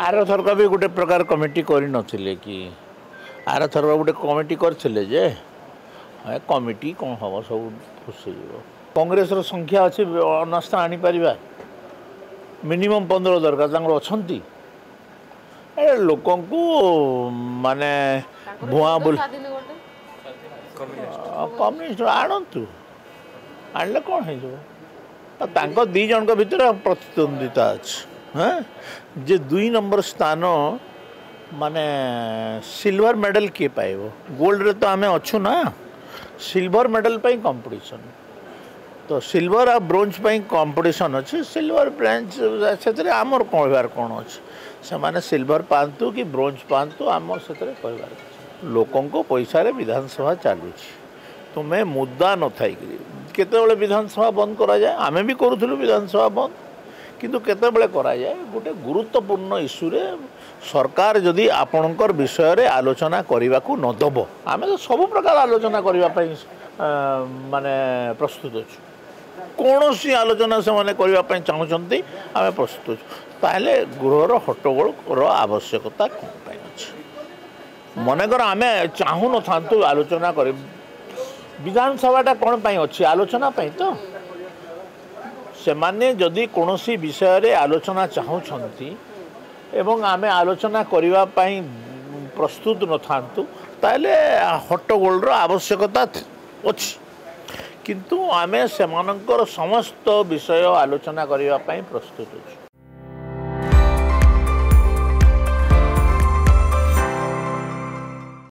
Are थरक भी गोटे प्रकार कमिटी कर नथिले कि आर थरक गोटे कमिटी करथिले जे कमिटी कौन हम सब खुश कांग्रेस संख्या अच्छी अनास्था आनी पारिबा मिनिमम 15 दरकार अच्छा लोक माने भुआ बोल कम्युनिस्ट आणतु आणले कौन हो दी जन भितर प्रतिद्वंदिता अच्छी हाँ जे 2 नंबर स्थान माने सिल्वर मेडल किए पाइब गोल्ड रे तो आमे अच्छु ना सिल्वर मेडल पाई कंपटीशन तो सिल्वर आ ब्रोंज पाई कंपटीशन अच्छे सिल्वर ब्रोंज से आमर कहबार कौन अच्छे से माने सिल्वर पातु कि ब्रोंज पातु आमर से कहबार लोकों को पैसा रे विधानसभा चलुची तुम्हें मुद्दा न थाई केते विधानसभा बंद करा जाए आमे भी करूथलु विधानसभा बंद किंतु केते करा जाए गोटे गुरुत्वपूर्ण इश्यू रे सरकार जदि आपणकर विषय रे आलोचना करने को न दब आमे तो सब प्रकार आलोचना करने माने प्रस्तुत अच्छु कौन सी आलोचना से माने करने चाहते आम प्रस्तुत अच्छु ताहले गृहर हट्टगोल आवश्यकता कौन अच्छे मनकर आम चाहू न था आलोचना कर विधानसभाटा कौन अच्छी आलोचना तो से माने जदि कौन सी विषय रे आलोचना चाहूँगी एवं आमे आलोचना करने प्रस्तुत न था ताले हट्टगोल आवश्यकता अच्छी किंतु आमे सेमानंकर समस्त विषय आलोचना करने प्रस्तुत अच्छे।